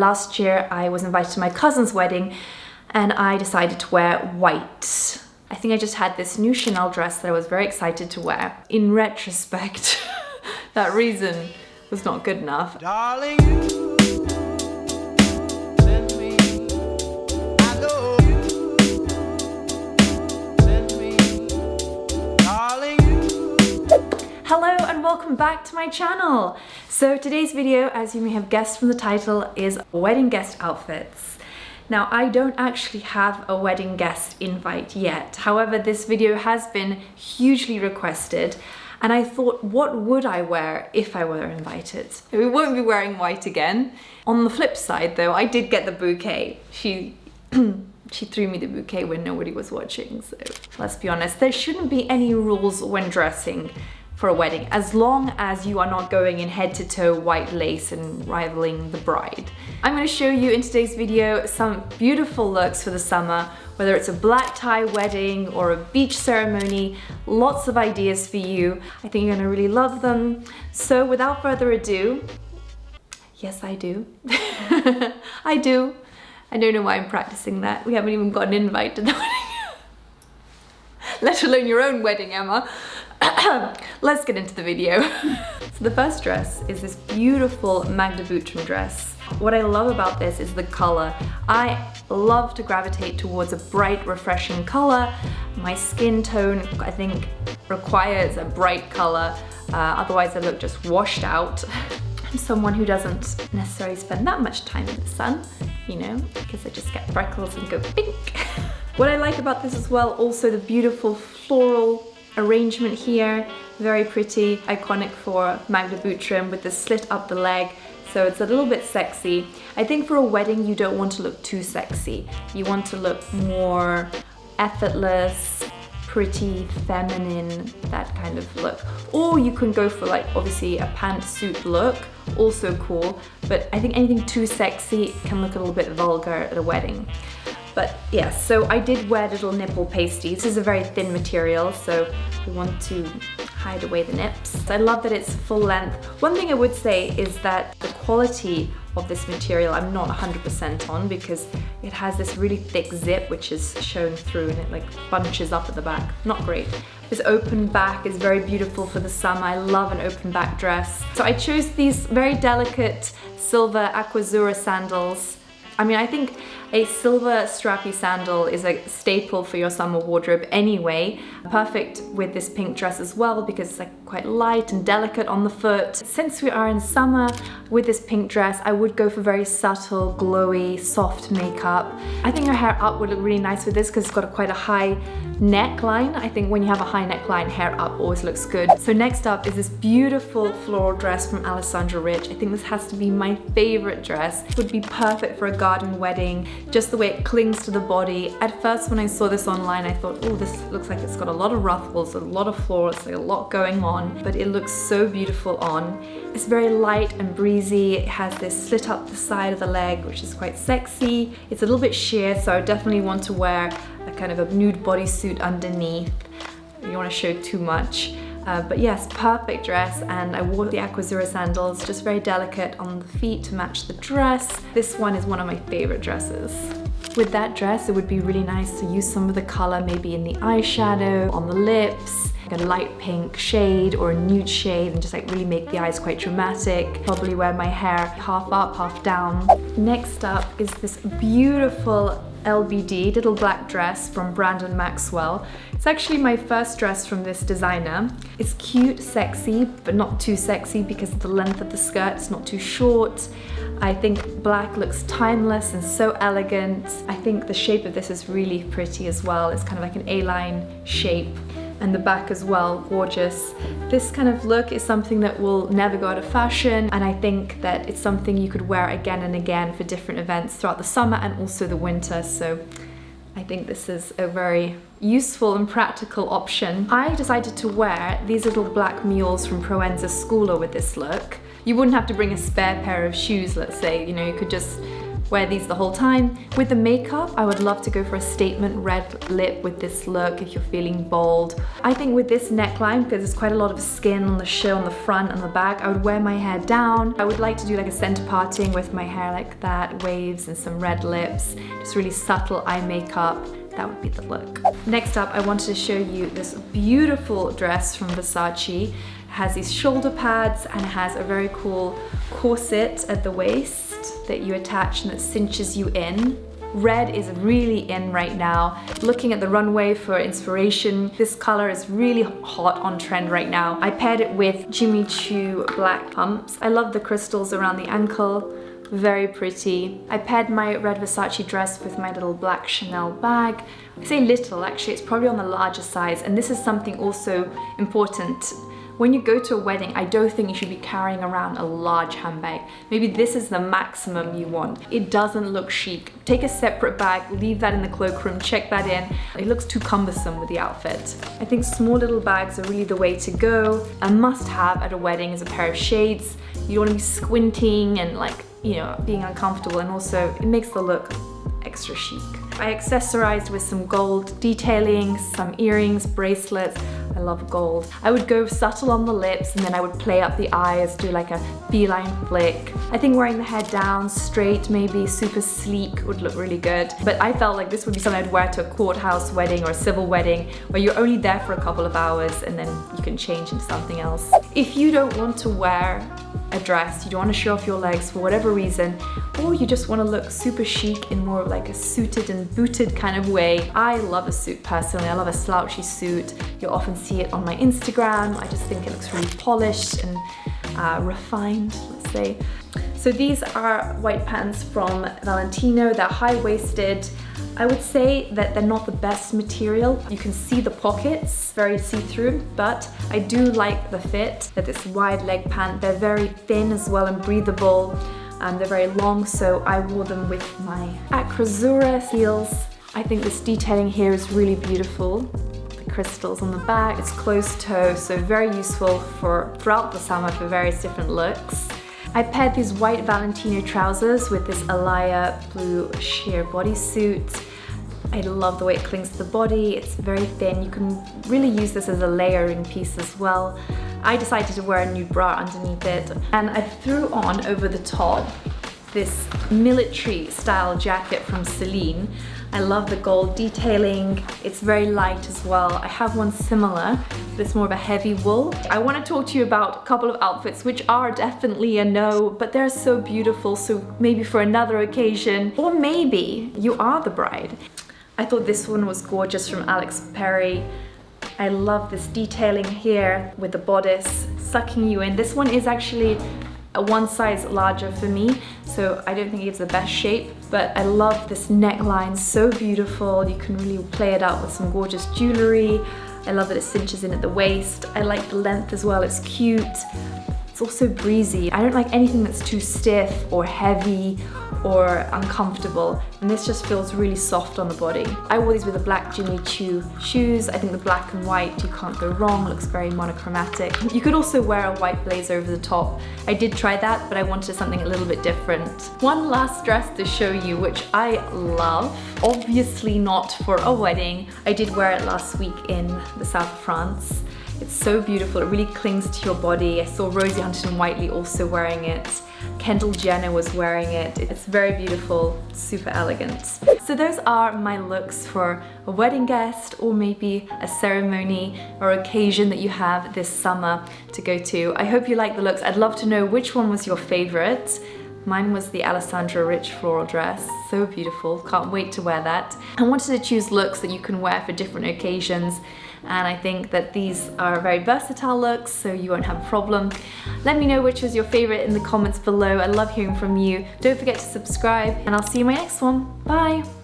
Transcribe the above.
Last year I was invited to my cousin's wedding and I decided to wear white. I think I just had this new Chanel dress that I was very excited to wear. In retrospect, that reason was not good enough. Darling, you send me, I know you send me, darling, you. Hello and welcome back to my channel. So today's video, as you may have guessed from the title, is wedding guest outfits. Now, I don't actually have a wedding guest invite yet. However, this video has been hugely requested and I thought, what would I wear if I were invited? We won't be wearing white again. On the flip side though, I did get the bouquet. She threw me the bouquet when nobody was watching, so let's be honest, there shouldn't be any rules when dressing for a wedding, as long as you are not going in head to toe white lace and rivaling the bride. I'm going to show you in today's video some beautiful looks for the summer, whether it's a black tie wedding or a beach ceremony, lots of ideas for you. I think you're going to really love them. So without further ado, yes I do, I do. I don't know why I'm practicing that. We haven't even got an invite to the wedding, let alone your own wedding, Emma. Let's get into the video. So the first dress is this beautiful Magda Butrym dress. What I love about this is the color. I love to gravitate towards a bright, refreshing color. My skin tone, I think, requires a bright color. Otherwise I look just washed out. I'm someone who doesn't necessarily spend that much time in the sun, you know, because I just get freckles and go pink. What I like about this as well, also the beautiful floral arrangement here, very pretty, iconic for Magda Butrym with the slit up the leg, so it's a little bit sexy. I think for a wedding you don't want to look too sexy. You want to look more effortless, pretty, feminine, that kind of look. Or you can go for like obviously a pantsuit look, also cool, but I think anything too sexy can look a little bit vulgar at a wedding. But yeah, so I did wear little nipple pasties. This is a very thin material, so we want to hide away the nips. I love that it's full length. One thing I would say is that the quality of this material I'm not 100% on, because it has this really thick zip which is shown through and it like bunches up at the back. Not great. This open back is very beautiful for the summer. I love an open back dress. So I chose these very delicate silver aquazzura sandals. I mean, I think a silver strappy sandal is a staple for your summer wardrobe anyway. Perfect with this pink dress as well because it's like quite light and delicate on the foot. Since we are in summer, with this pink dress, I would go for very subtle, glowy, soft makeup. I think her hair up would look really nice with this because it's got quite a high neckline. I think when you have a high neckline, hair up always looks good. So next up is this beautiful floral dress from Alessandra Rich. I think this has to be my favorite dress. It would be perfect for a garden wedding, just the way it clings to the body. At first when I saw this online, I thought, oh, this looks like it's got a lot of ruffles, a lot of florals, like a lot going on, but it looks so beautiful on. It's very light and breezy. It has this slit up the side of the leg, which is quite sexy. It's a little bit sheer, so I definitely want to wear a kind of a nude bodysuit underneath. You don't want to show too much. But yes, perfect dress, and I wore the aquazzura sandals, just very delicate on the feet to match the dress. This one is one of my favorite dresses. With that dress, it would be really nice to use some of the color maybe in the eyeshadow, on the lips, like a light pink shade or a nude shade, and just like really make the eyes quite dramatic. Probably wear my hair half up, half down. Next up is this beautiful LBD little black dress from brand Maxwell. It's actually my first dress from this designer. It's cute, sexy, but not too sexy because of the length of the skirt. It's not too short. I think black looks timeless and so elegant. I think the shape of this is really pretty as well. It's kind of like an A-line shape. And the back as well, gorgeous. This kind of look is something that will never go out of fashion, and I think that it's something you could wear again and again for different events throughout the summer and also the winter, so I think this is a very useful and practical option. I decided to wear these little black mules from Proenza Scula with this look. You wouldn't have to bring a spare pair of shoes, let's say, you know, you could just wear these the whole time. With the makeup, I would love to go for a statement red lip with this look if you're feeling bold. I think with this neckline, because there's quite a lot of skin on the show, on the front and the back, I would wear my hair down. I would like to do like a center parting with my hair like that, waves and some red lips, just really subtle eye makeup. That would be the look. Next up, I wanted to show you this beautiful dress from Versace. It has these shoulder pads and it has a very cool corset at the waist that you attach and that cinches you in. Red is really in right now. Looking at the runway for inspiration, this color is really hot on trend right now. I paired it with Jimmy Choo black pumps. I love the crystals around the ankle. Very pretty. I paired my red Versace dress with my little black Chanel bag. I say little, actually, it's probably on the larger size, and this is something also important. When you go to a wedding, I don't think you should be carrying around a large handbag. Maybe this is the maximum you want. It doesn't look chic. Take a separate bag, leave that in the cloakroom, check that in. It looks too cumbersome with the outfit. I think small little bags are really the way to go. A must-have at a wedding is a pair of shades. You don't want to be squinting and like, you know, being uncomfortable, and also it makes the look extra chic. I accessorized with some gold detailing, some earrings, bracelets. I love gold. I would go subtle on the lips and then I would play up the eyes, do like a beeline flick. I think wearing the hair down, straight, maybe super sleek would look really good. But I felt like this would be something I'd wear to a courthouse wedding or a civil wedding where you're only there for a couple of hours and then you can change into something else. If you don't want to wear a dress, you don't want to show off your legs for whatever reason, or you just want to look super chic in more of like a suited and booted kind of way. I love a suit personally. I love a slouchy suit. You'll often see it on my Instagram. I just think it looks really polished and refined, let's say. So these are white pants from Valentino. They're high-waisted. I would say that they're not the best material. You can see the pockets, very see-through, but I do like the fit. They're this wide leg pant. They're very thin as well and breathable. They're very long, so I wore them with my Acrosura heels. I think this detailing here is really beautiful. The crystals on the back, it's closed toe, so very useful for throughout the summer for various different looks. I paired these white Valentino trousers with this Alaya blue sheer bodysuit. I love the way it clings to the body. It's very thin. You can really use this as a layering piece as well. I decided to wear a nude bra underneath it, and I threw on over the top this military style jacket from Celine. I love the gold detailing. It's very light as well. I have one similar, but it's more of a heavy wool. I want to talk to you about a couple of outfits which are definitely a no, but they're so beautiful, so maybe for another occasion, or maybe you are the bride. I thought this one was gorgeous from Alex Perry. I love this detailing here with the bodice sucking you in. This one is actually one size larger for me, so I don't think it gives the best shape, but I love this neckline, so beautiful. You can really play it out with some gorgeous jewelry. I love that it cinches in at the waist. I like the length as well, it's cute. It's also breezy. I don't like anything that's too stiff or heavy or uncomfortable, and this just feels really soft on the body. I wore these with the black Jimmy Choo shoes. I think the black and white, you can't go wrong. It looks very monochromatic. You could also wear a white blazer over the top. I did try that, but I wanted something a little bit different. One last dress to show you, which I love. Obviously not for a wedding. I did wear it last week in the south of France. It's so beautiful, it really clings to your body. I saw Rosie Huntington-Whiteley also wearing it. Kendall Jenner was wearing it. It's very beautiful, super elegant. So those are my looks for a wedding guest or maybe a ceremony or occasion that you have this summer to go to. I hope you like the looks. I'd love to know which one was your favorite. Mine was the Alessandra Rich floral dress, so beautiful, can't wait to wear that. I wanted to choose looks that you can wear for different occasions, and I think that these are very versatile looks, so you won't have a problem. Let me know which was your favorite in the comments below. I love hearing from you. Don't forget to subscribe, and I'll see you in my next one. Bye!